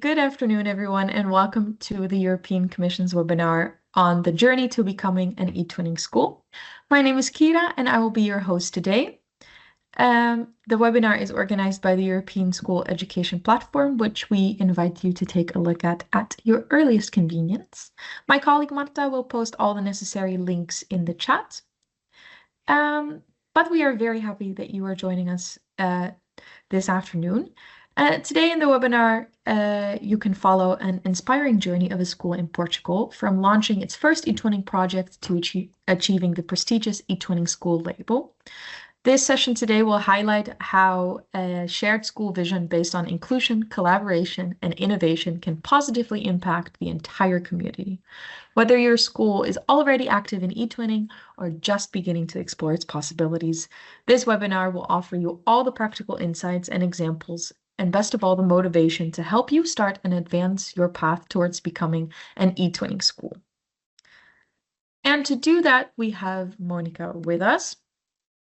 Good afternoon, everyone, and welcome to the European Commission's webinar on the journey to becoming an eTwinning school. My name is Kira, and I will be your host today. The webinar is organized by the European School Education Platform, which we invite you to take a look at your earliest convenience. My colleague Marta will post all the necessary links in the chat. But we are very happy that you are joining us this afternoon. Today in the webinar, you can follow an inspiring journey of a school in Portugal from launching its first eTwinning project to achieving the prestigious eTwinning school label. This session today will highlight how a shared school vision based on inclusion, collaboration, and innovation can positively impact the entire community. Whether your school is already active in eTwinning or just beginning to explore its possibilities, this webinar will offer you all the practical insights and examples, and best of all, the motivation to help you start and advance your path towards becoming an eTwinning school. And to do that, we have Monica with us.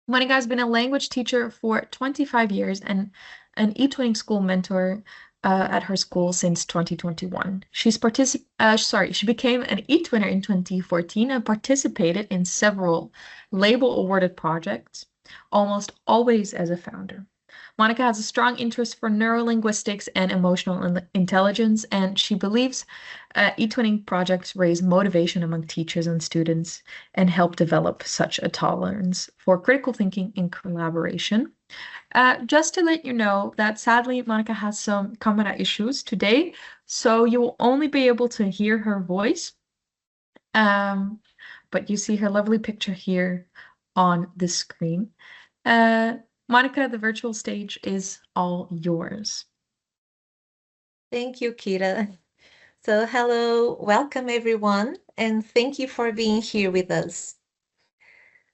Monica has been a language teacher for 25 years and an eTwinning school mentor at her school since 2021. She became an eTwinner in 2014 and participated in several label-awarded projects, almost always as a founder. Monica has a strong interest for neurolinguistics and emotional intelligence, and she believes eTwinning projects raise motivation among teachers and students and help develop such a tolerance for critical thinking and collaboration. Just to let you know that sadly, Monica has some camera issues today, so you will only be able to hear her voice. But you see her lovely picture here on the screen. Monica, the virtual stage is all yours. Thank you, Kira. So hello, welcome everyone, and thank you for being here with us.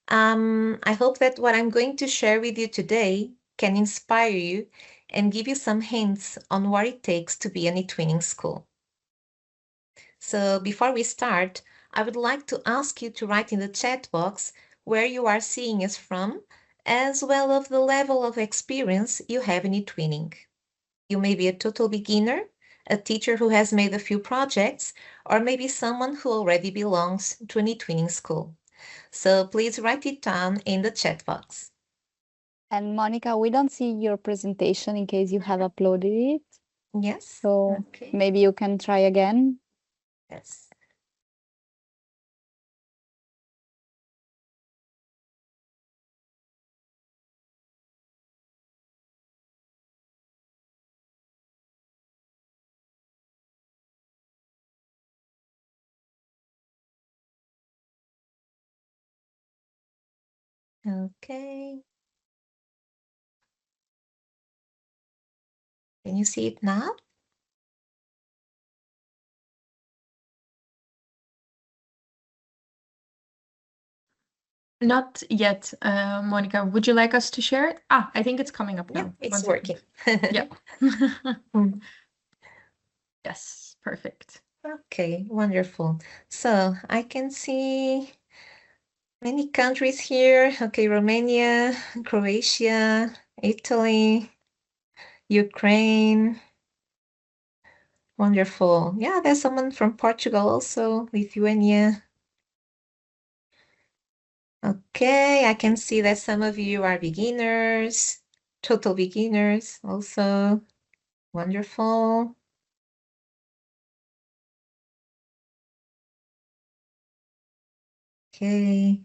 I hope that what I'm going to share with you today can inspire you and give you some hints on what it takes to be an eTwinning school. So before we start, I would like to ask you to write in the chat box where you are seeing us from, as well as the level of experience you have in eTwinning. You may be a total beginner, a teacher who has made a few projects, or maybe someone who already belongs to an eTwinning school. So please write it down in the chat box. And Monica, we don't see your presentation in case you have uploaded it. Yes. So okay. Maybe you can try again. Yes. Okay. Can you see it now? Not yet, Monica. Would you like us to share it? I think it's coming up now. Yeah, it's working. Yeah. Yes, perfect. Okay, wonderful. So I can see many countries here. Okay, Romania, Croatia, Italy, Ukraine. Wonderful. Yeah, there's someone from Portugal also, Lithuania. Okay, I can see that some of you are beginners, total beginners also. Wonderful. Okay.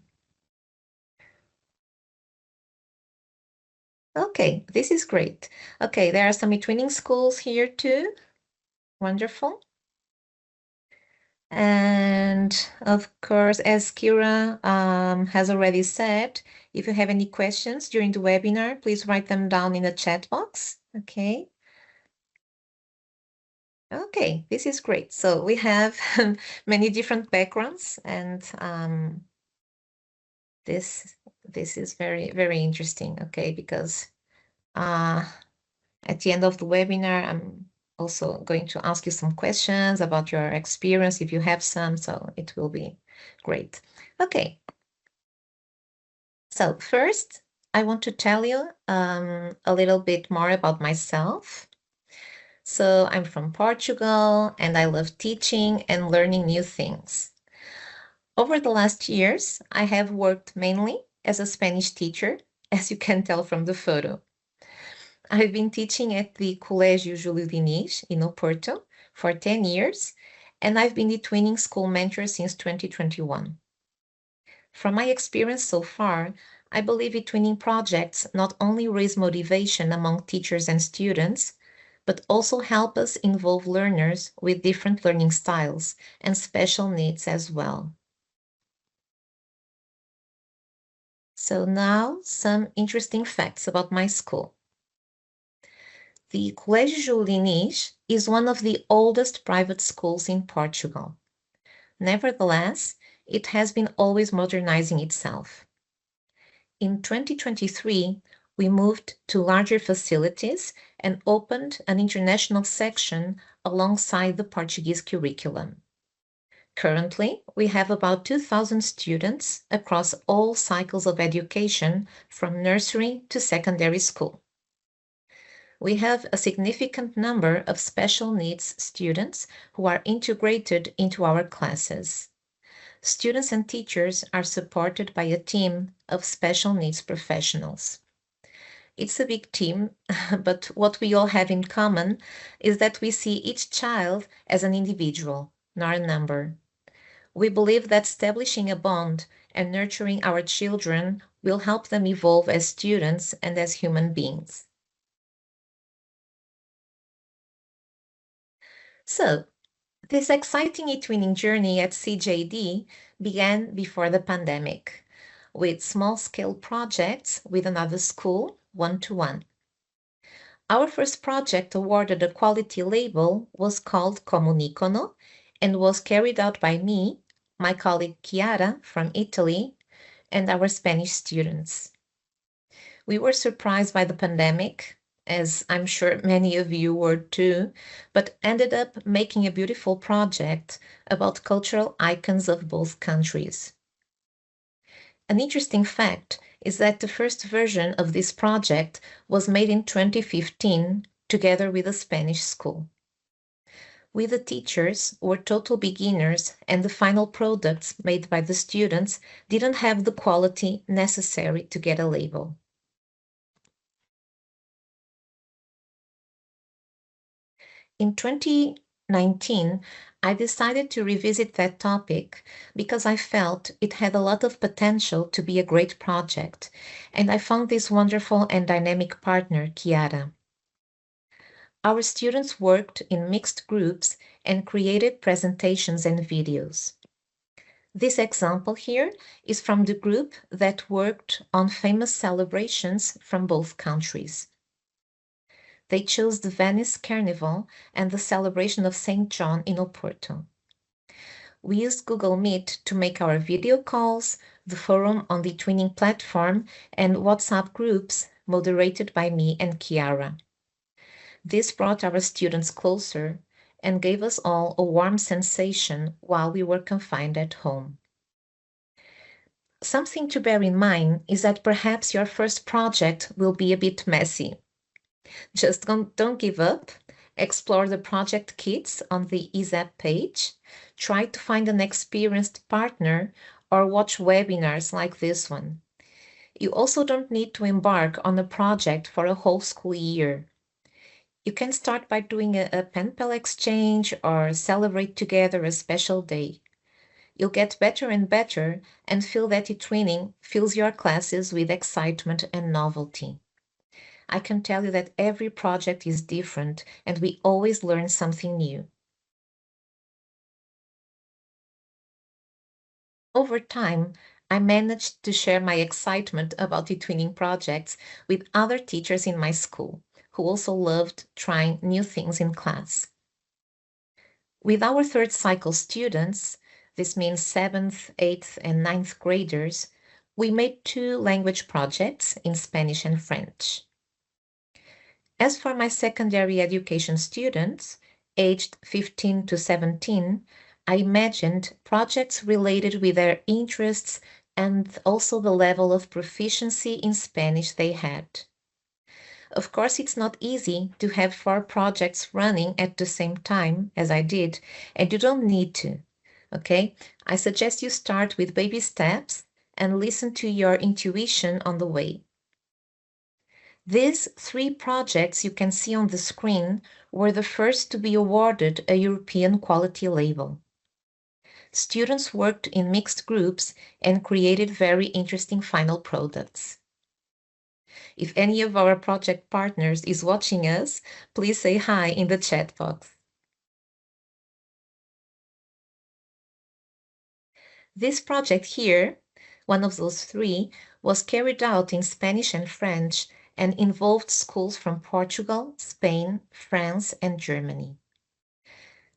Okay, this is great. Okay, there are some eTwinning schools here too. Wonderful. And of course, as Kira has already said, if you have any questions during the webinar, please write them down in the chat box. Okay. Okay, this is great. So we have many different backgrounds, and this is very, very interesting, okay, because at the end of the webinar, I'm also going to ask you some questions about your experience if you have some, so it will be great. Okay. So first, I want to tell you a little bit more about myself. So I'm from Portugal and I love teaching and learning new things. Over the last years, I have worked mainly as a Spanish teacher, as you can tell from the photo. I've been teaching at the Colégio Júlio Diniz in Oporto for 10 years, and I've been the twinning school mentor since 2021. From my experience so far, I believe twinning projects not only raise motivation among teachers and students, but also help us involve learners with different learning styles and special needs as well. So now some interesting facts about my school. The Colégio Júlio Diniz is one of the oldest private schools in Portugal. Nevertheless, it has been always modernizing itself. In 2023, we moved to larger facilities and opened an international section alongside the Portuguese curriculum. Currently, we have about 2,000 students across all cycles of education from nursery to secondary school. We have a significant number of special needs students who are integrated into our classes. Students and teachers are supported by a team of special needs professionals. It's a big team, but what we all have in common is that we see each child as an individual, not a number. We believe that establishing a bond and nurturing our children will help them evolve as students and as human beings. So, this exciting e-twinning journey at CJD began before the pandemic, with small-scale projects with another school, one-to-one. Our first project awarded a quality label was called Comunicono and was carried out by me, my colleague Chiara from Italy, and our Spanish students. We were surprised by the pandemic, as I'm sure many of you were too, but ended up making a beautiful project about cultural icons of both countries. An interesting fact is that the first version of this project was made in 2015 together with a Spanish school. We, the teachers, were total beginners, and the final products made by the students didn't have the quality necessary to get a label. In 2019, I decided to revisit that topic because I felt it had a lot of potential to be a great project, and I found this wonderful and dynamic partner, Chiara. Our students worked in mixed groups and created presentations and videos. This example here is from the group that worked on famous celebrations from both countries. They chose the Venice Carnival and the celebration of St. John in Oporto. We used Google Meet to make our video calls, the forum on the twinning platform, and WhatsApp groups moderated by me and Chiara. This brought our students closer and gave us all a warm sensation while we were confined at home. Something to bear in mind is that perhaps your first project will be a bit messy. Just don't give up. Explore the project kits on the ESAP page. Try to find an experienced partner or watch webinars like this one. You also don't need to embark on a project for a whole school year. You can start by doing a pen pal exchange or celebrate together a special day. You'll get better and better and feel that e-twinning fills your classes with excitement and novelty. I can tell you that every project is different and we always learn something new. Over time, I managed to share my excitement about e-twinning projects with other teachers in my school, who also loved trying new things in class. With our third cycle students, this means 7th, 8th, and 9th graders, we made 2 language projects in Spanish and French. As for my secondary education students, aged 15 to 17, I imagined projects related with their interests and also the level of proficiency in Spanish they had. Of course, it's not easy to have 4 projects running at the same time as I did, and you don't need to, okay? I suggest you start with baby steps and listen to your intuition on the way. These 3 projects you can see on the screen were the first to be awarded a European quality label. Students worked in mixed groups and created very interesting final products. If any of our project partners is watching us, please say hi in the chat box. This project here, one of those 3, was carried out in Spanish and French and involved schools from Portugal, Spain, France, and Germany.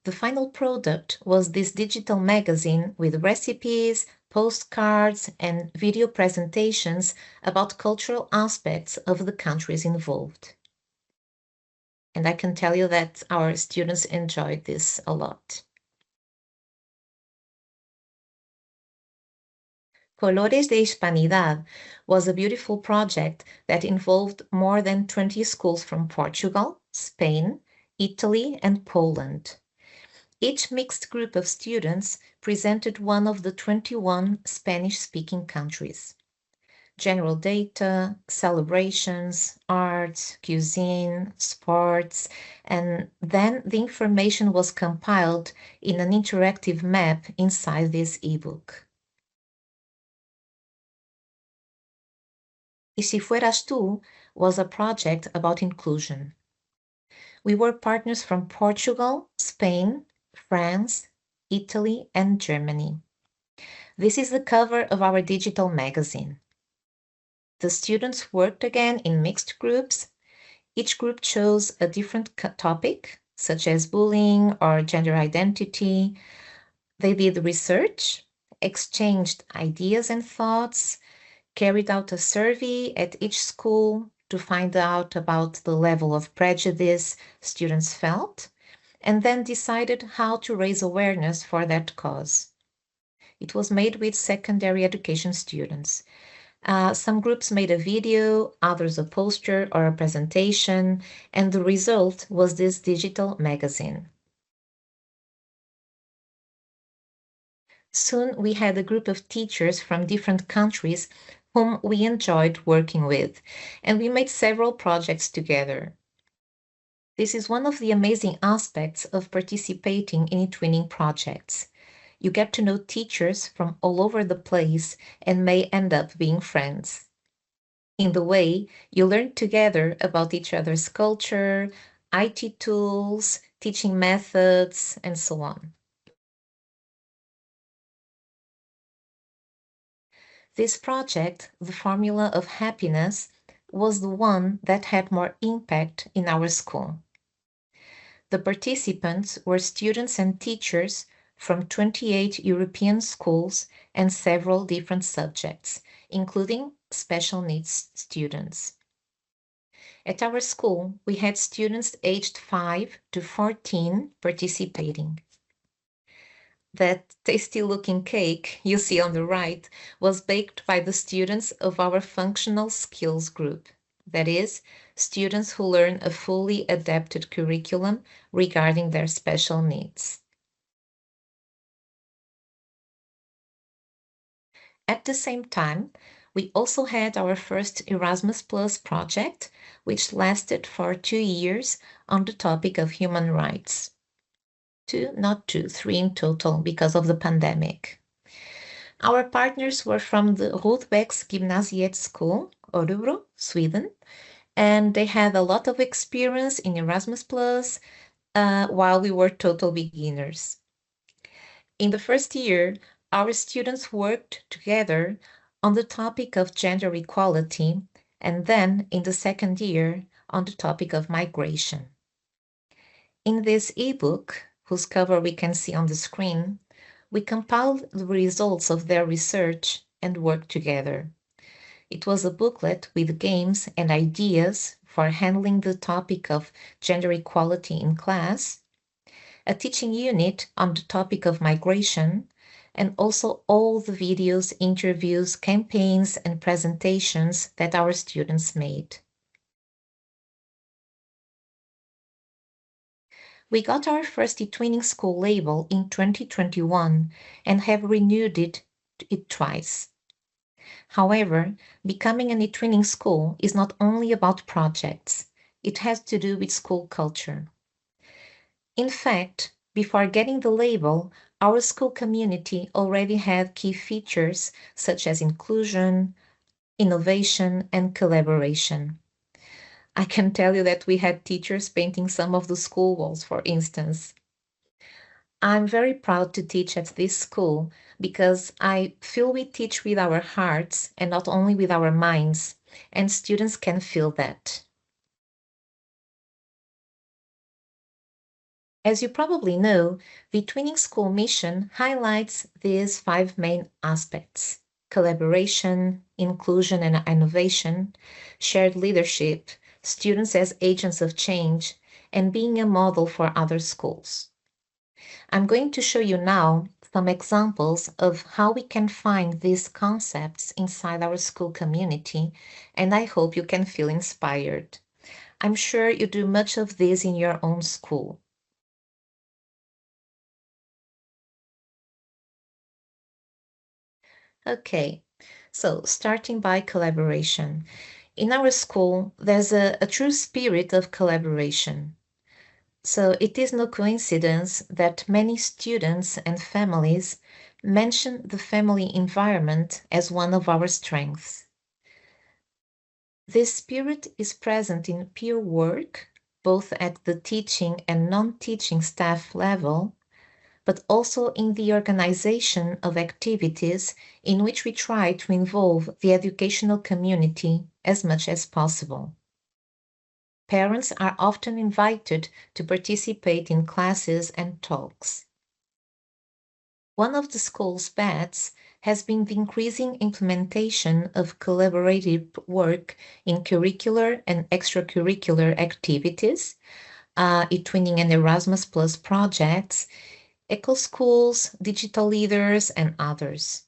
The final product was this digital magazine with recipes, postcards, and video presentations about cultural aspects of the countries involved. And I can tell you that our students enjoyed this a lot. Colores de Hispanidad was a beautiful project that involved more than 20 schools from Portugal, Spain, Italy, and Poland. Each mixed group of students presented one of the 21 Spanish-speaking countries. General data, celebrations, arts, cuisine, sports, and then the information was compiled in an interactive map inside this ebook. Y Si Fueras Tú was a project about inclusion. We were partners from Portugal, Spain, France, Italy, and Germany. This is the cover of our digital magazine. The students worked again in mixed groups. Each group chose a different topic, such as bullying or gender identity. They did research, exchanged ideas and thoughts, carried out a survey at each school to find out about the level of prejudice students felt, and then decided how to raise awareness for that cause. It was made with secondary education students. Some groups made a video, others a poster or a presentation, and the result was this digital magazine. Soon we had a group of teachers from different countries whom we enjoyed working with, and we made several projects together. This is one of the amazing aspects of participating in eTwinning projects. You get to know teachers from all over the place and may end up being friends. In the way, you learn together about each other's culture, IT tools, teaching methods, and so on. This project, The Formula of Happiness, was the one that had more impact in our school. The participants were students and teachers from 28 European schools and several different subjects, including special needs students. At our school, we had students aged 5 to 14 participating. That tasty-looking cake you see on the right was baked by the students of our functional skills group. That is, students who learn a fully adapted curriculum regarding their special needs. At the same time, we also had our first Erasmus Plus project, which lasted for 2 years on the topic of human rights. 2, not 2, 3 in total because of the pandemic. Our partners were from the Rudbecks Gymnasiet School, Örebro, Sweden, and they had a lot of experience in Erasmus Plus while we were total beginners. In the first year, our students worked together on the topic of gender equality, and then in the second year on the topic of migration. In this ebook, whose cover we can see on the screen, we compiled the results of their research and worked together. It was a booklet with games and ideas for handling the topic of gender equality in class, a teaching unit on the topic of migration, and also all the videos, interviews, campaigns, and presentations that our students made. We got our first eTwinning School label in 2021 and have renewed it twice. However, becoming an eTwinning school is not only about projects, it has to do with school culture. In fact, before getting the label, our school community already had key features such as inclusion, innovation, and collaboration. I can tell you that we had teachers painting some of the school walls, for instance. I'm very proud to teach at this school because I feel we teach with our hearts and not only with our minds, and students can feel that. As you probably know, the eTwinning School mission highlights these 5 main aspects: collaboration, inclusion and innovation, shared leadership, students as agents of change, and being a model for other schools. I'm going to show you now some examples of how we can find these concepts inside our school community, and I hope you can feel inspired. I'm sure you do much of this in your own school. Okay, so starting by collaboration. In our school, there's a true spirit of collaboration. So it is no coincidence that many students and families mention the family environment as one of our strengths. This spirit is present in peer work, both at the teaching and non-teaching staff level, but also in the organization of activities in which we try to involve the educational community as much as possible. Parents are often invited to participate in classes and talks. One of the school's bets has been the increasing implementation of collaborative work in curricular and extracurricular activities, eTwinning and Erasmus Plus projects, eco schools, digital leaders, and others.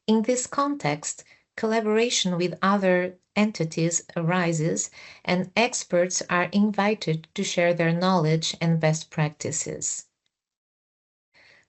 In this context, collaboration with other entities arises, and experts are invited to share their knowledge and best practices.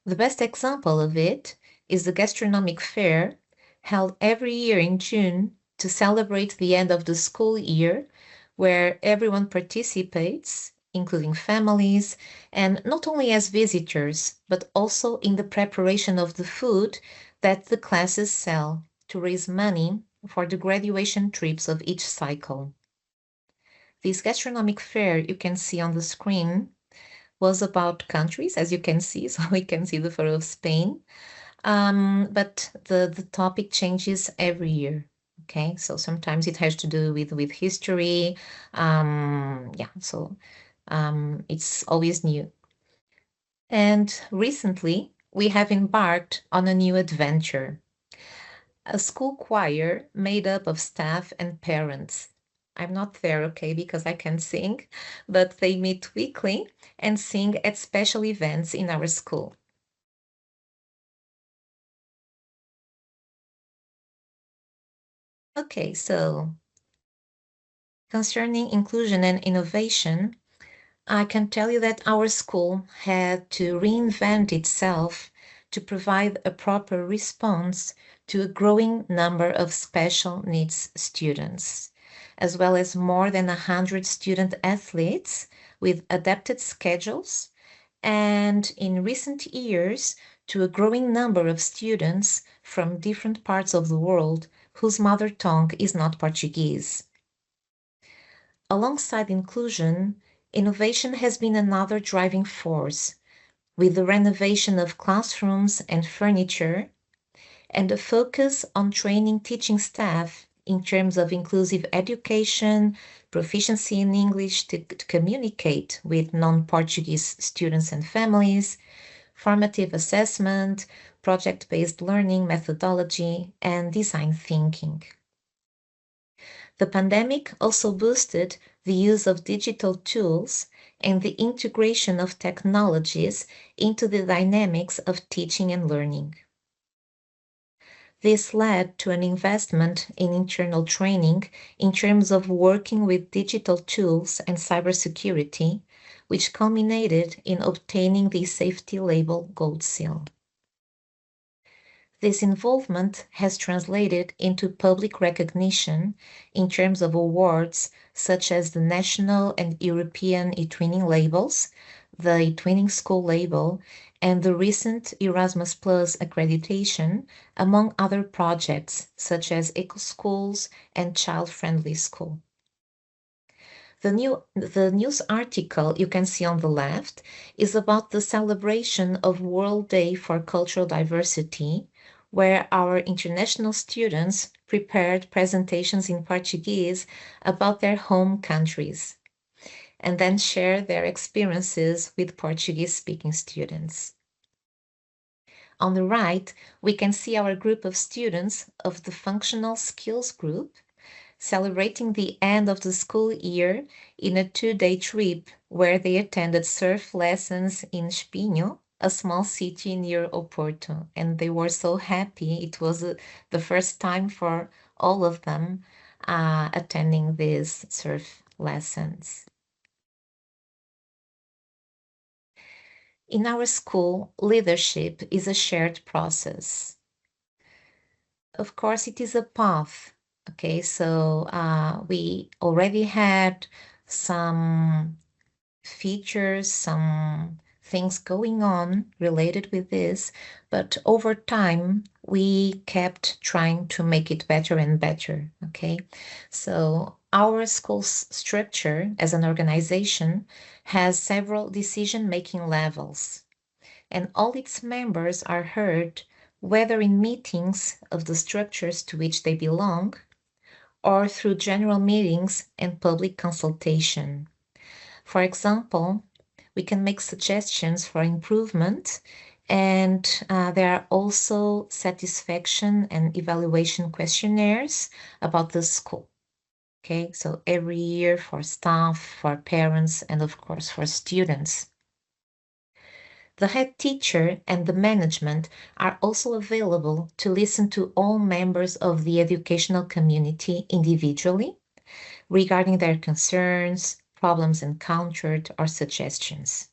The best example of it is the gastronomic fair held every year in June to celebrate the end of the school year, where everyone participates, including families, and not only as visitors, but also in the preparation of the food that the classes sell to raise money for the graduation trips of each cycle. This gastronomic fair you can see on the screen was about countries, as you can see, so we can see the photo of Spain, but the topic changes every year. Okay, so sometimes it has to do with history, yeah, so it's always new. And recently, we have embarked on a new adventure. A school choir made up of staff and parents. I'm not there, okay, because I can't sing, but they meet weekly and sing at special events in our school. Okay, so concerning inclusion and innovation, I can tell you that our school had to reinvent itself to provide a proper response to a growing number of special needs students, as well as more than 100 student athletes with adapted schedules, and in recent years, to a growing number of students from different parts of the world whose mother tongue is not Portuguese. Alongside inclusion, innovation has been another driving force, with the renovation of classrooms and furniture, and a focus on training teaching staff in terms of inclusive education, proficiency in English to communicate with non-Portuguese students and families, formative assessment, project-based learning methodology, and design thinking. The pandemic also boosted the use of digital tools and the integration of technologies into the dynamics of teaching and learning. This led to an investment in internal training in terms of working with digital tools and cybersecurity, which culminated in obtaining the Safety Label Gold Seal. This involvement has translated into public recognition in terms of awards such as the National and European eTwinning labels, the eTwinning School label, and the recent Erasmus Plus accreditation, among other projects such as EcoSchools and Child Friendly School. The news article you can see on the left is about the celebration of World Day for Cultural Diversity, where our international students prepared presentations in Portuguese about their home countries and then shared their experiences with Portuguese-speaking students. On the right, we can see our group of students of the Functional Skills Group celebrating the end of the school year in a 2-day trip where they attended surf lessons in Espinho, a small city near Oporto, and they were so happy. It was the first time for all of them attending these surf lessons. In our school, leadership is a shared process. Of course, it is a path. Okay, so we already had some features, some things going on related with this, but over time we kept trying to make it better and better. Okay, so our school's structure as an organization has several decision-making levels, and all its members are heard whether in meetings of the structures to which they belong or through general meetings and public consultation. For example, we can make suggestions for improvement, and there are also satisfaction and evaluation questionnaires about the school. Okay, so every year for staff, for parents, and of course for students. The head teacher and the management are also available to listen to all members of the educational community individually regarding their concerns, problems encountered, or suggestions.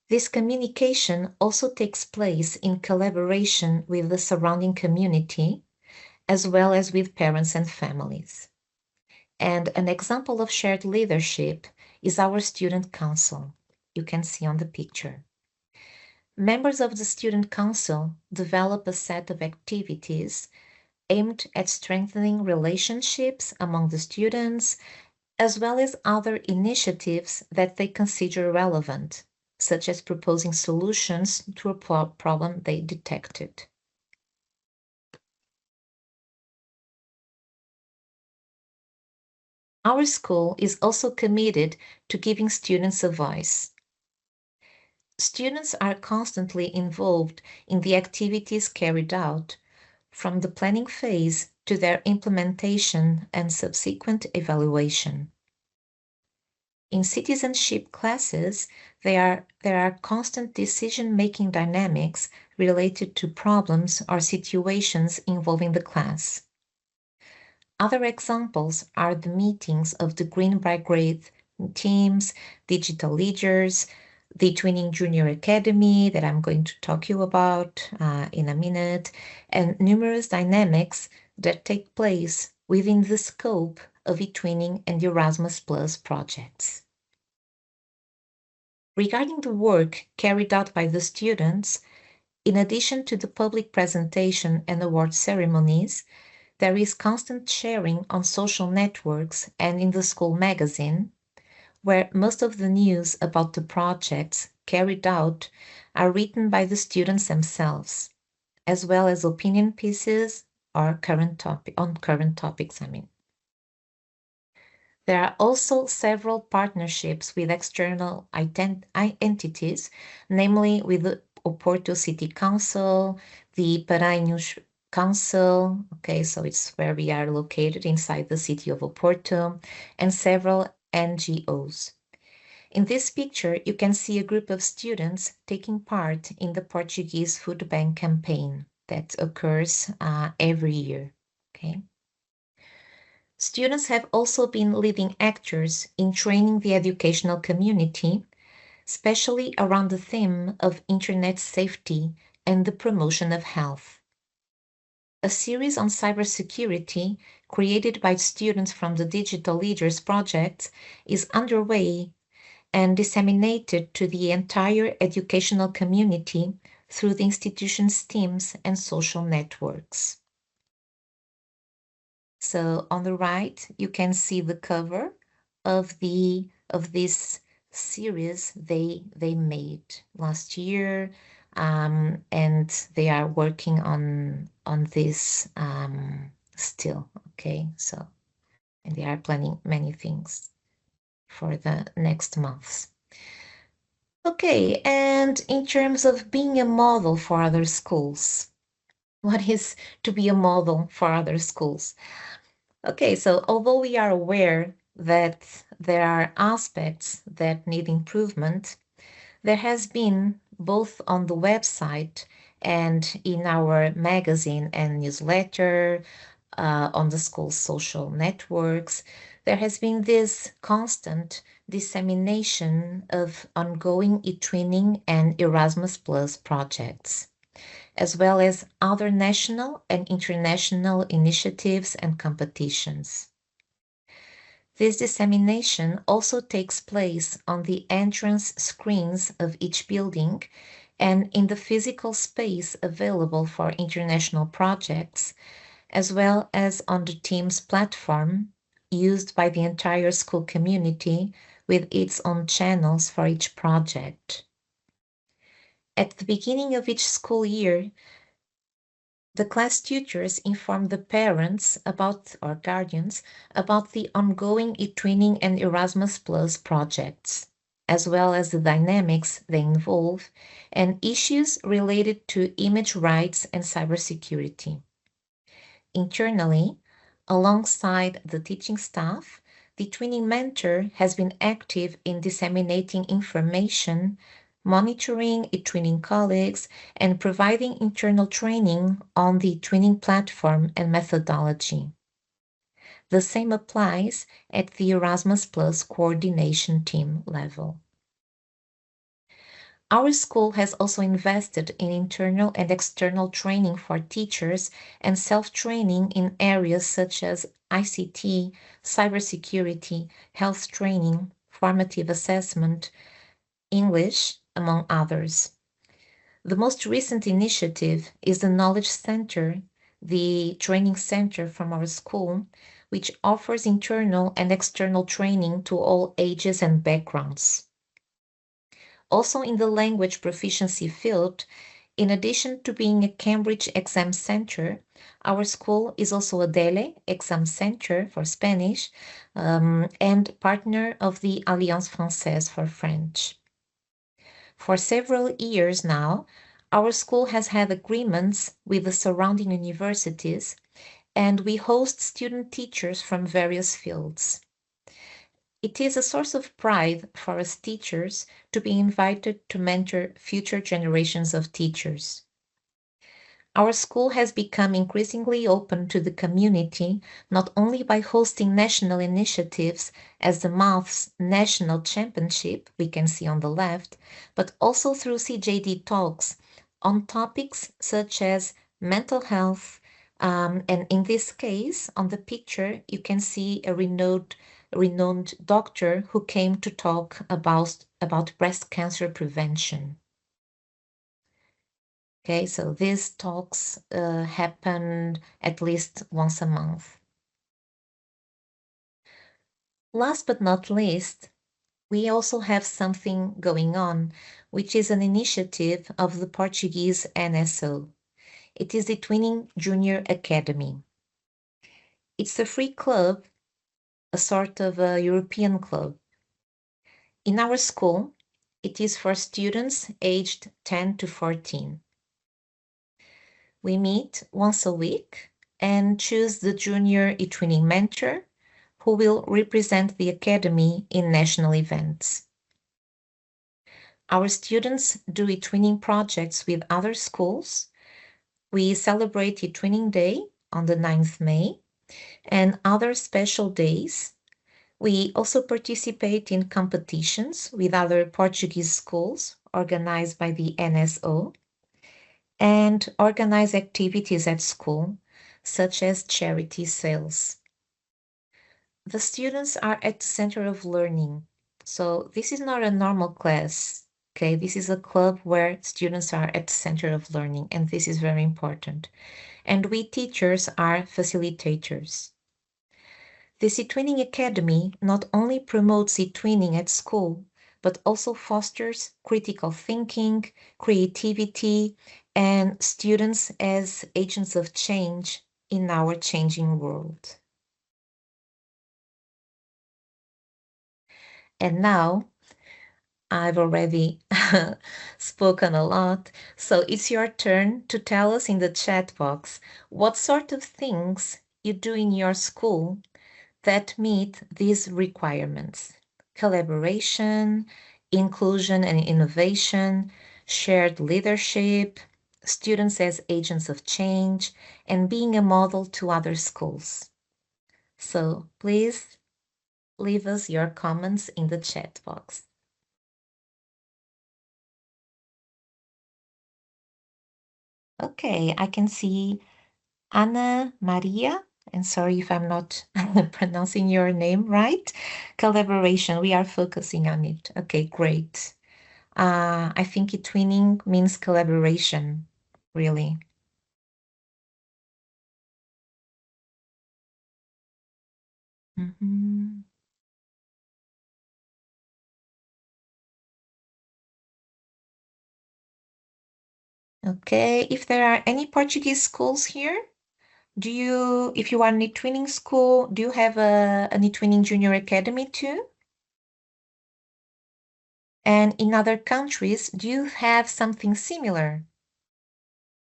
This communication also takes place in collaboration with the surrounding community, as well as with parents and families. And an example of shared leadership is our student council. You can see on the picture. Members of the student council develop a set of activities aimed at strengthening relationships among the students, as well as other initiatives that they consider relevant, such as proposing solutions to a problem they detected. Our school is also committed to giving students a voice. Students are constantly involved in the activities carried out, from the planning phase to their implementation and subsequent evaluation. In citizenship classes, there are constant decision-making dynamics related to problems or situations involving the class. Other examples are the meetings of the Green Brigade teams, digital leaders, the eTwinning Junior Academy that I'm going to talk to you about in a minute, and numerous dynamics that take place within the scope of eTwinning and Erasmus Plus projects. Regarding the work carried out by the students, in addition to the public presentation and award ceremonies, there is constant sharing on social networks and in the school magazine, where most of the news about the projects carried out are written by the students themselves, as well as opinion pieces or current topics. There are also several partnerships with external entities, namely with the Oporto City Council, the Paranhos Council, okay, so it's where we are located inside the city of Oporto, and several NGOs. In this picture, you can see a group of students taking part in the Portuguese Food Bank campaign. that occurs every year. Okay. Students have also been leading actors in training the educational community, especially around the theme of internet safety and the promotion of health. A series on cybersecurity created by students from the Digital Leaders Project is underway and disseminated to the entire educational community through the institution's teams and social networks. So on the right, you can see the cover of this series they made last year, and they are working on this still. Okay, so and they are planning many things for the next months. Okay, and in terms of being a model for other schools, what is to be a model for other schools? Okay, so although we are aware that there are aspects that need improvement, there has been, both on the website and in our magazine and newsletter, on the school's social networks, there has been this constant dissemination of ongoing eTwinning and Erasmus Plus projects, as well as other national and international initiatives and competitions. This dissemination also takes place on the entrance screens of each building and in the physical space available for international projects, as well as on the Teams platform used by the entire school community with its own channels for each project. At the beginning of each school year, the class tutors inform the parents about, or guardians, about the ongoing eTwinning and Erasmus Plus projects, as well as the dynamics they involve and issues related to image rights and cybersecurity. Internally, alongside the teaching staff, the Twinning Mentor has been active in disseminating information, monitoring eTwinning colleagues, and providing internal training on the Twinning platform and methodology. The same applies at the Erasmus Plus coordination team level. Our school has also invested in internal and external training for teachers and self-training in areas such as ICT, cybersecurity, health training, formative assessment, English, among others. The most recent initiative is the Knowledge Center, the training center from our school, which offers internal and external training to all ages and backgrounds. Also in the language proficiency field, in addition to being a Cambridge exam center, our school is also a DELE exam center for Spanish, and partner of the Alliance Française for French. For several years now, our school has had agreements with the surrounding universities, and we host student teachers from various fields. It is a source of pride for us teachers to be invited to mentor future generations of teachers. Our school has become increasingly open to the community, not only by hosting national initiatives as the Maths National Championship we can see on the left, but also through CJD talks on topics such as mental health, and in this case, on the picture, you can see a renowned doctor who came to talk about breast cancer prevention. Okay, so these talks happen at least once a month. Last but not least, we also have something going on, which is an initiative of the Portuguese NSO. It is the Twinning Junior Academy. It's a free club, a sort of a European club. In our school, it is for students aged 10 to 14. We meet once a week and choose the junior eTwinning mentor who will represent the academy in national events. Our students do eTwinning projects with other schools, We celebrate eTwinning Day on the 9th May and other special days. We also participate in competitions with other Portuguese schools organized by the NSO and organize activities at school, such as charity sales. The students are at the center of learning. So this is not a normal class, okay? This is a club where students are at the center of learning, and this is very important. And we teachers are facilitators. The eTwinning Academy not only promotes eTwinning at school, but also fosters critical thinking, creativity, and students as agents of change in our changing world. And now, I've already spoken a lot, so it's your turn to tell us in the chat box what sort of things you do in your school that meet these requirements: collaboration, inclusion and innovation, shared leadership, students as agents of change, and being a model to other schools. So please leave us your comments in the chat box. Okay, I can see Ana Maria, and sorry if I'm not pronouncing your name right. Collaboration, we are focusing on it. Okay, great. I think eTwinning means collaboration, really. Mhm. Okay, if there are any Portuguese schools here, if you are an eTwinning school, do you have an eTwinning Junior Academy too? And in other countries, do you have something similar?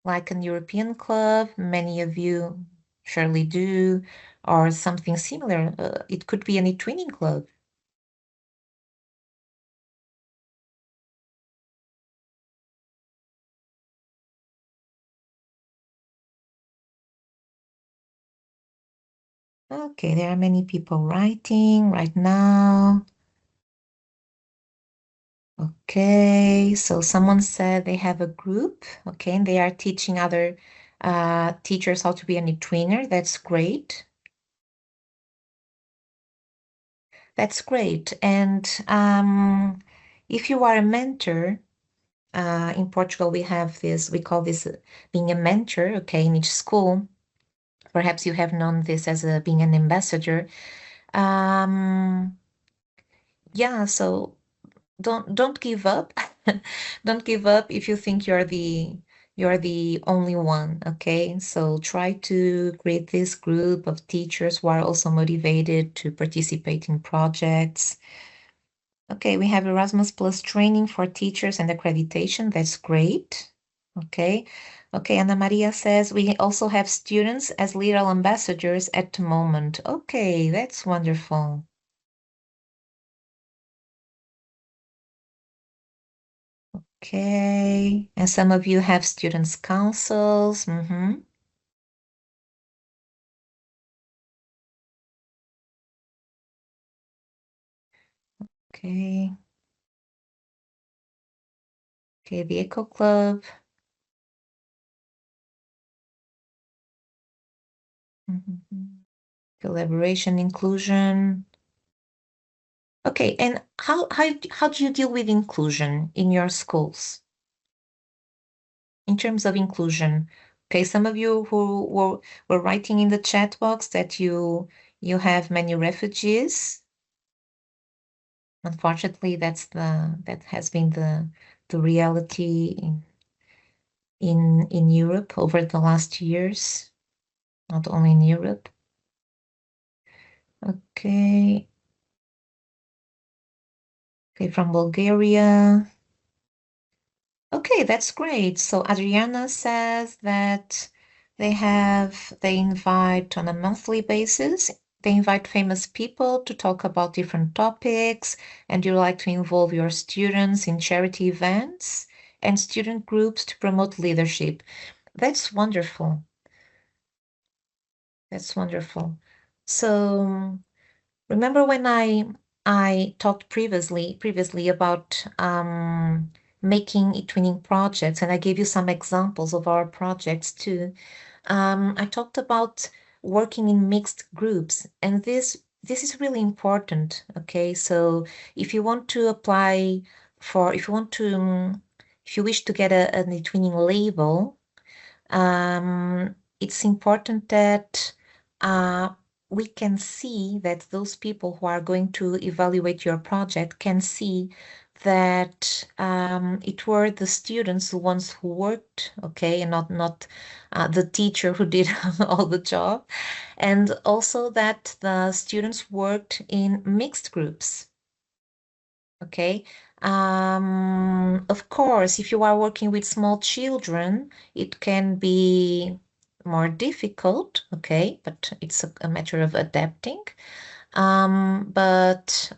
Like an European club, many of you surely do, or something similar. It could be an eTwinning club. Okay, there are many people writing right now. Okay, so someone said they have a group, okay, and they are teaching other teachers how to be an eTwinner. That's great. That's great. And if you are a mentor, in Portugal, we have this, we call this being a mentor, okay, in each school. Perhaps you have known this as being an ambassador. Yeah, so don't give up. Don't give up if you think you're the only one, okay? So try to create this group of teachers who are also motivated to participate in projects. Okay, we have Erasmus Plus training for teachers and accreditation. That's great. Okay. Okay, Ana Maria says we also have students as little ambassadors at the moment. Okay, that's wonderful. Okay, and some of you have students' councils. Okay. Okay, the Eco Club. Collaboration, inclusion. Okay, and how do you deal with inclusion in your schools? In terms of inclusion, okay, some of you who were writing in the chat box that you have many refugees. Unfortunately, that has been the reality in Europe over the last years, not only in Europe. Okay. Okay, from Bulgaria. Okay, that's great. So Adriana says that they invite on a monthly basis. They invite famous people to talk about different topics, and you like to involve your students in charity events and student groups to promote leadership. That's wonderful. That's wonderful. So remember when I talked previously about making eTwinning projects, and I gave you some examples of our projects too. I talked about working in mixed groups, and this is really important. Okay, so if you want to apply for, if you wish to get an eTwinning label, it's important that we can see that those people who are going to evaluate your project can see that it were the students, the ones who worked, okay, and not the teacher who did all the job, and also that the students worked in mixed groups. Okay. Of course, if you are working with small children, it can be more difficult, okay, but it's a matter of adapting. But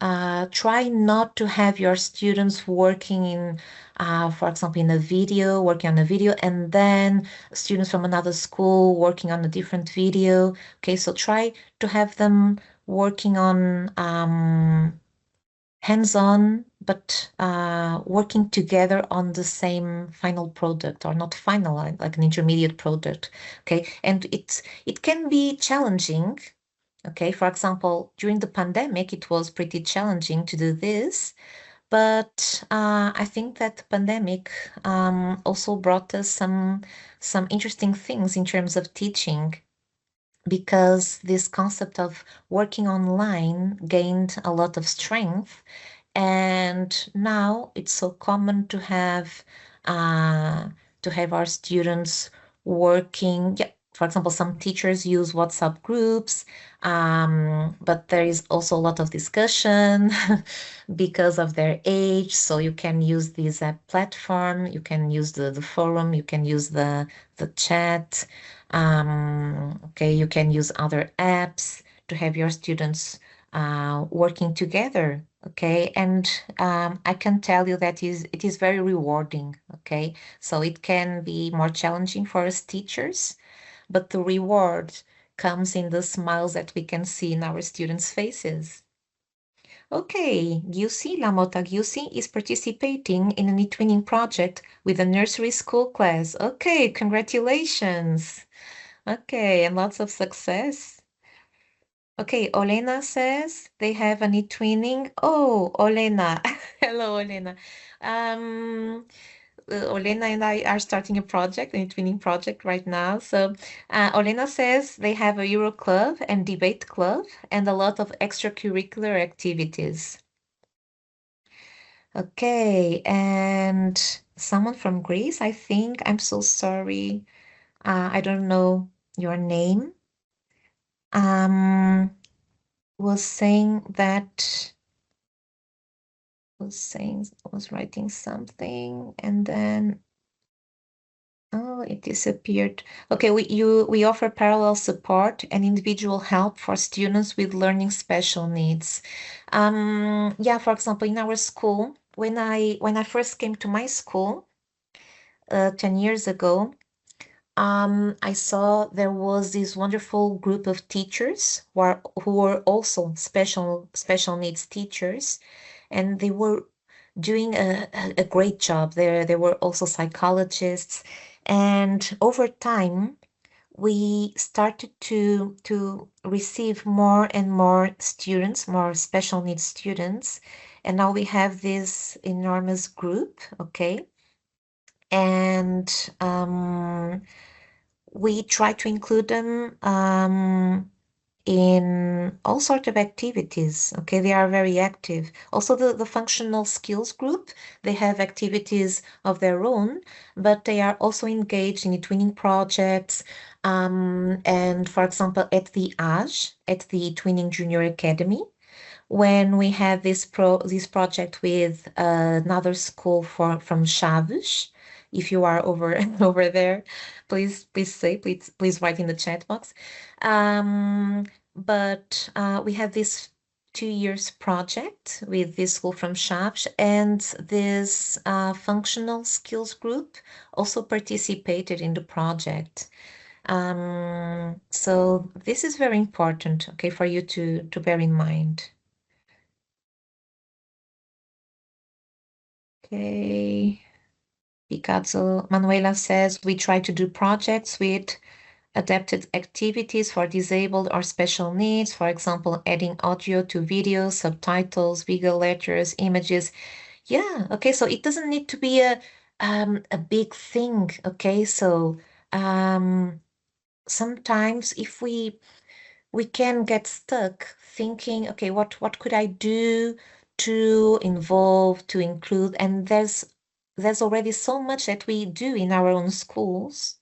try not to have your students working in, for example, in a video, working on a video, and then students from another school working on a different video. Okay, so try to have them working on hands-on, but working together on the same final product, or not final, like an intermediate product. Okay, and it can be challenging. Okay, for example, during the pandemic, it was pretty challenging to do this, but I think that the pandemic also brought us some interesting things in terms of teaching, because this concept of working online gained a lot of strength, and now it's so common to have our students working. Yeah, for example, some teachers use WhatsApp groups, but there is also a lot of discussion because of their age. So you can use this app platform, you can use the forum, you can use the chat. Okay, you can use other apps to have your students working together. Okay, and I can tell you that it is very rewarding. Okay, so it can be more challenging for us teachers, but the reward comes in the smiles that we can see in our students' faces. Okay, Giussi, Lamota Giussi is participating in an eTwinning project with a nursery school class. Okay, congratulations. Okay, and lots of success. Okay, Olena says they have an eTwinning. Oh, Olena. Hello, Olena. Olena and I are starting a project, an eTwinning project right now. So Olena says they have a Euro club and debate club and a lot of extracurricular activities. Okay, and someone from Greece, I think. I'm so sorry. I don't know your name. Was saying that was writing something, and then it disappeared. Okay, we offer parallel support and individual help for students with learning special needs. Yeah, for example, in our school, when I first came to my school 10 years ago, I saw there was this wonderful group of teachers who were also special needs teachers, and they were doing a great job. There were also psychologists, and over time we started to receive more and more students, more special needs students, and now we have this enormous group. Okay, and we try to include them in all sorts of activities. Okay, they are very active. Also, the functional skills group, they have activities of their own, but they are also engaged in eTwinning projects. And for example, at the AJ, at the eTwinning Junior Academy, when we have this project with another school from Chaves. If you are over over there, please write in the chat box. But we have this 2 years project with this school from Chaves, and this functional skills group also participated in the project. So this is very important, okay, for you to bear in mind. Okay. Picasso Manuela says we try to do projects with adapted activities for disabled or special needs, for example, adding audio to videos, subtitles, bigger letters, images. Yeah, okay, so it doesn't need to be a big thing, okay? So sometimes if we can get stuck thinking, okay, what could I do to involve, to include, and there's already so much that we do in our own schools.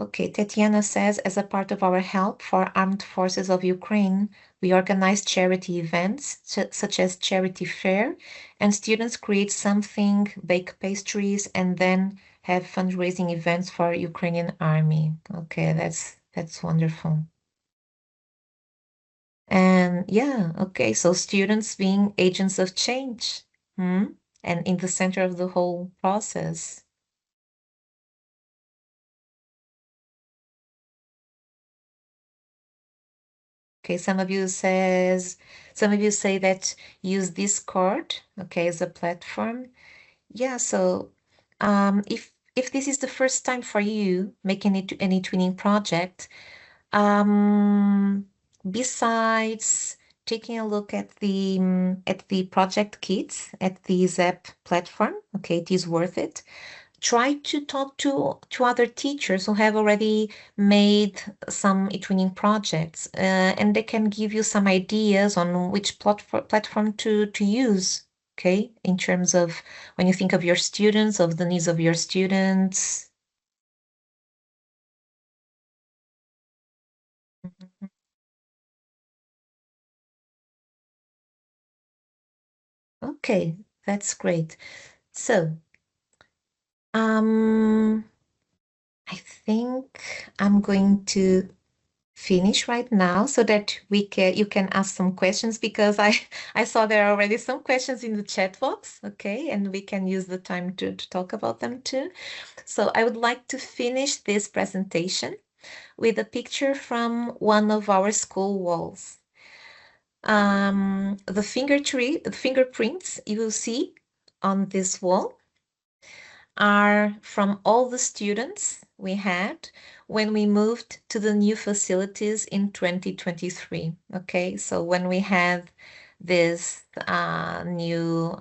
Okay, Tatiana says, as a part of our help for Armed Forces of Ukraine, we organize charity events such as charity fair, and students create something, bake pastries, and then have fundraising events for Ukrainian army. Okay, that's wonderful. And yeah, okay, so students being agents of change, and in the center of the whole process. Okay, some of you say that use Discord, okay, as a platform. Yeah, so if this is the first time for you making any twinning project, besides taking a look at the project kits at the Zep platform, okay, it is worth it. Try to talk to other teachers who have already made some e-twinning projects, and they can give you some ideas on which platform to use, okay, in terms of when you think of your students, of the needs of your students. Okay, that's great. So, I think I'm going to finish right now so that you can ask some questions, because I saw there are already some questions in the chat box, okay, and we can use the time to talk about them too. So I would like to finish this presentation with a picture from one of our school walls. The fingerprints you see on this wall are from all the students we had when we moved to the new facilities in 2023. Okay, so when we had this new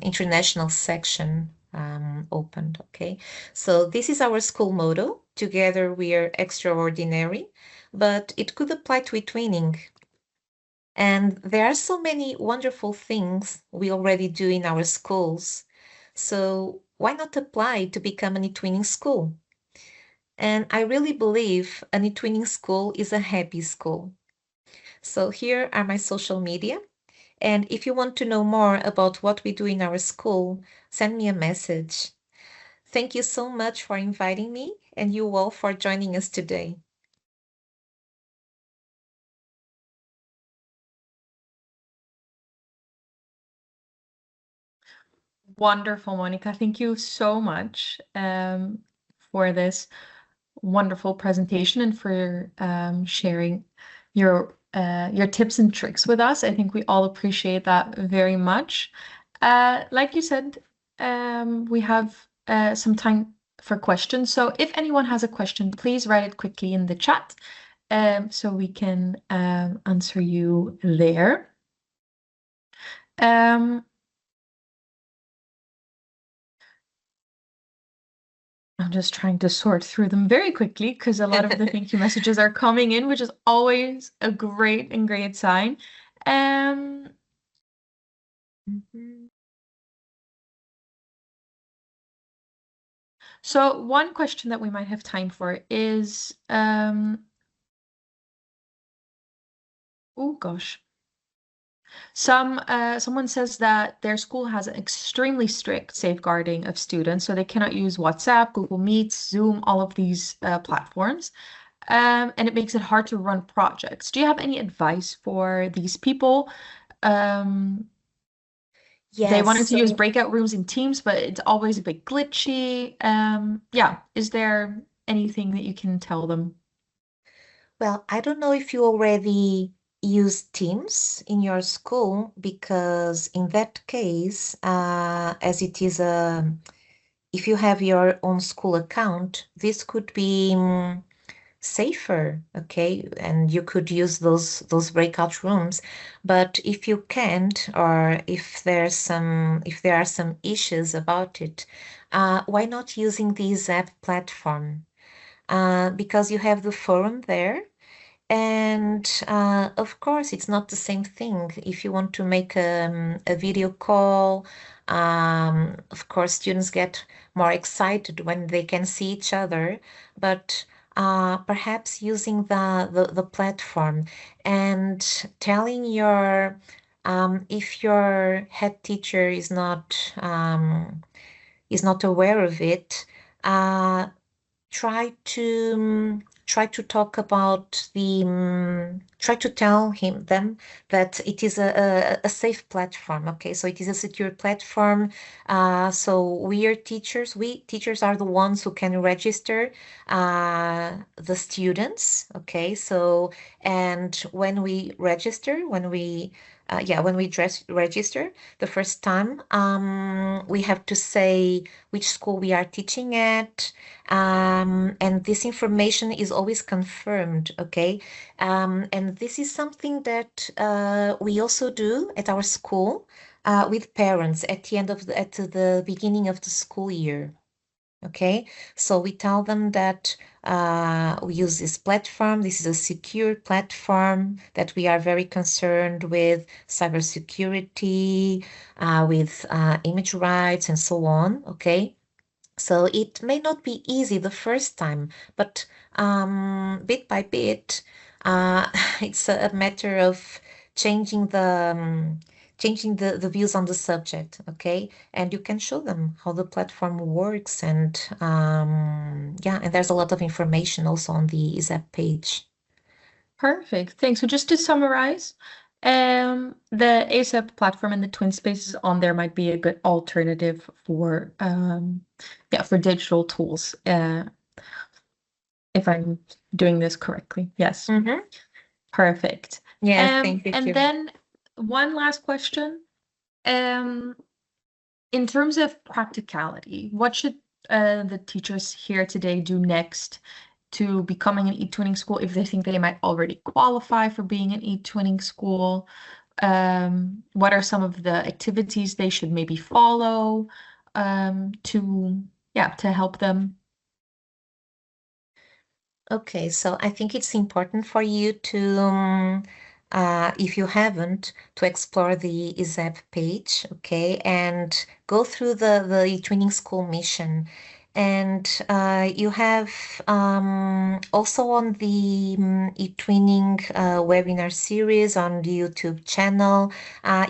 international section opened. Okay, so this is our school motto: together we are extraordinary, but it could apply to e-twinning. And there are so many wonderful things we already do in our schools. So why not apply to become an e-twinning school? And I really believe an e-twinning school is a happy school. So here are my social media. And if you want to know more about what we do in our school, send me a message. Thank you so much for inviting me, and you all for joining us today. Wonderful, Monica. Thank you so much for this wonderful presentation and for sharing your tips and tricks with us. I think we all appreciate that very much. Like you said, we have some time for questions. So if anyone has a question, please write it quickly in the chat so we can answer you there. I'm just trying to sort through them very quickly because a lot of the thank you messages are coming in, which is always a great sign. So one question that we might have time for is, oh gosh. Someone says that their school has an extremely strict safeguarding of students, so they cannot use WhatsApp, Google Meet, Zoom, all of these platforms. And it makes it hard to run projects. Do you have any advice for these people? They wanted Yes, to use so breakout rooms in Teams, but it's always a bit glitchy. Yeah, is there anything that you can tell them? well, I don't know if you already use Teams in your school, because in that case, as it is if you have your own school account, this could be safer, okay? And you could use those breakout rooms. But if you can't, or if there are some issues about it, why not using the Zap platform? Because you have the forum there. And of course, it's not the same thing. If you want to make a video call, of course, students get more excited when they can see each other. But perhaps using the platform and telling if your head teacher is not aware of it, try to talk about try to tell them that it is a safe platform. Okay, so it is a secure platform. So we teachers are the ones who can register the students. Okay, so and when we register, when we register the first time, we have to say which school we are teaching at, and this information is always confirmed, okay? And this is something that we also do at our school with parents at the beginning of the school year. Okay, so we tell them that we use this platform. This is a secure platform, that we are very concerned with cybersecurity, with image rights, and so on. Okay, so it may not be easy the first time, but bit by bit, it's a matter of changing the views on the subject, okay? And you can show them how the platform works, and and there's a lot of information also on the ESAP page. Perfect. Thanks. So just to summarize, the ASAP platform and the Twin Spaces on there might be a good alternative for for digital tools. If I'm doing this correctly. Yes. Mm-hmm. Perfect. Yes, thank you. And then one last question. In terms of practicality, what should the teachers here today do next to becoming an e-twinning school if they think they might already qualify for being an e-twinning school? What are some of the activities they should maybe follow to help them? Okay, so I think it's important for you to, if you haven't, to explore the ESAP page, okay, and go through the e-twinning school mission. And you have also on the e-twinning webinar series on the YouTube channel,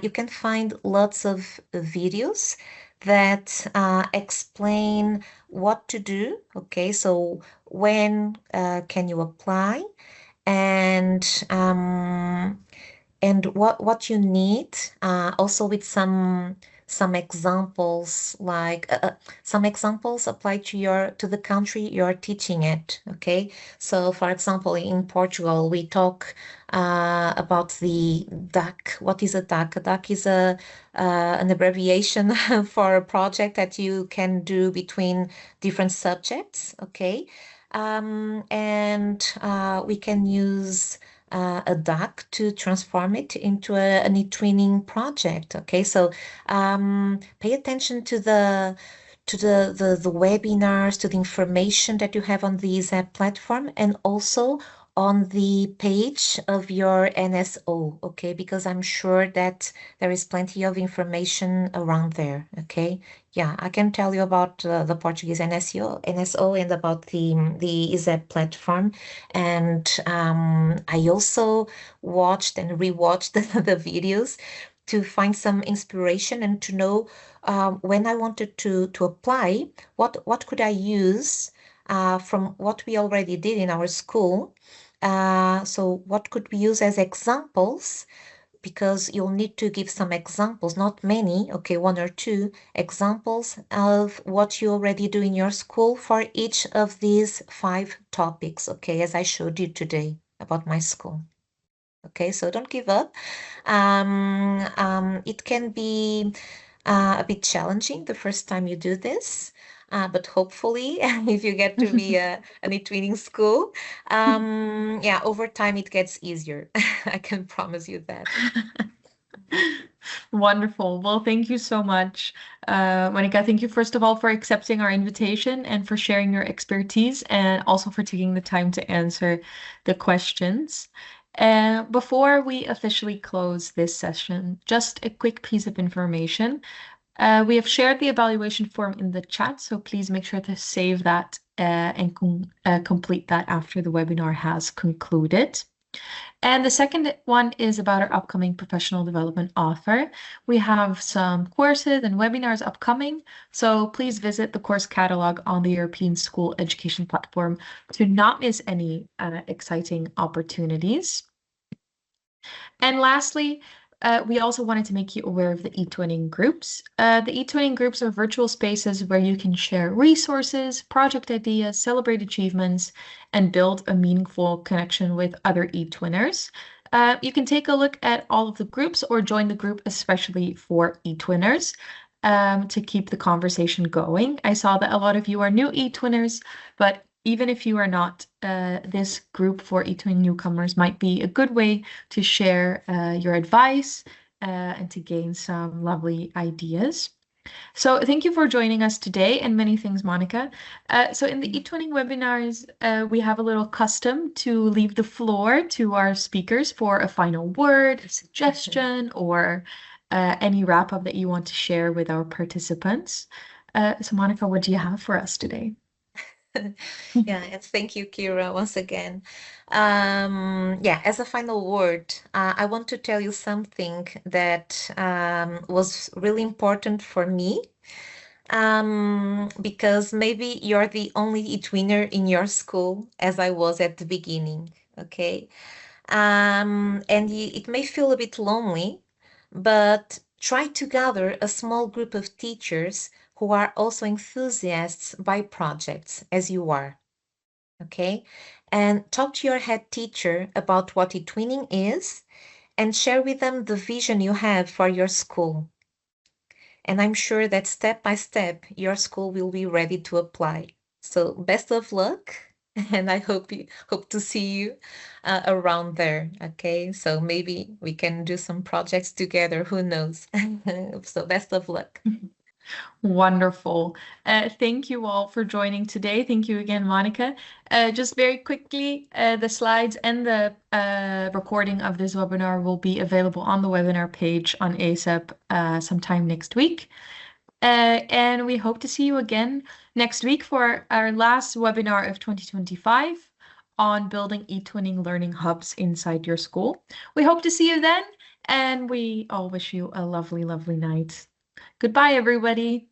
you can find lots of videos that explain what to do, okay, so when can you apply, and what you need, also with some examples, like some examples apply to the country you're teaching at, okay? So for example, in Portugal, we talk about the DAC. What is a DAC? A DAC is an abbreviation for a project that you can do between different subjects, okay? And we can use a DAC to transform it into an e-twinning project. Okay, so pay attention to to the webinars, to the information that you have on the ESAP platform, and also on the page of your NSO, okay? Because I'm sure that there is plenty of information around there, okay? Yeah, I can tell you about the Portuguese NSO and about the ESAP platform. And I also watched and rewatched the videos to find some inspiration and to know when I wanted to apply, what could I use from what we already did in our school. So what could we use as examples? Because you'll need to give some examples, not many, okay, 1 or 2 examples of what you already do in your school for each of these 5 topics, okay, as I showed you today about my school. Okay, so don't give up. It can be a bit challenging the first time you do this, but hopefully, if you get to be an e-twinning school, yeah, over time it gets easier. I can promise you that. Wonderful. Well, thank you so much, Monica. Thank you, first of all, for accepting our invitation and for sharing your expertise, and also for taking the time to answer the questions. Before we officially close this session, just a quick piece of information. We have shared the evaluation form in the chat, so please make sure to save that and complete that after the webinar has concluded. And the second one is about our upcoming professional development offer. We have some courses and webinars upcoming, so please visit the course catalog on the European School Education Platform to not miss any exciting opportunities. And lastly, we also wanted to make you aware of the eTwinning groups. The eTwinning groups are virtual spaces where you can share resources, project ideas, celebrate achievements, and build a meaningful connection with other eTwinners. You can take a look at all of the groups or join the group especially for eTwinners to keep the conversation going. I saw that a lot of you are new eTwinners, but even if you are not, this group for eTwinning newcomers might be a good way to share your advice and to gain some lovely ideas. So thank you for joining us today, and many thanks, Monica. So in the eTwinning webinars, we have a little custom to leave the floor to our speakers for a final word, a suggestion, or any wrap-up that you want to share with our participants. So Monica, what do you have for us today? Yeah, and thank you, Kira, once again. Yeah, as a final word, I want to tell you something that was really important for me, because maybe you're the only eTwinner in your school, as I was at the beginning, okay? And it may feel a bit lonely, but try to gather a small group of teachers who are also enthusiasts by projects, as you are, okay? And talk to your head teacher about what eTwinning is and share with them the vision you have for your school. And I'm sure that step by step, your school will be ready to apply. So best of luck, and I hope to see you around there, okay? So maybe we can do some projects together, who knows? So best of luck. Wonderful. Thank you all for joining today. Thank you again, Monica. Just very quickly, the slides and the recording of this webinar will be available on the webinar page on ASAP sometime next week. And we hope to see you again next week for our last webinar of 2025 on building eTwinning learning hubs inside your school. We hope to see you then, and we all wish you a lovely, lovely night. Goodbye, everybody.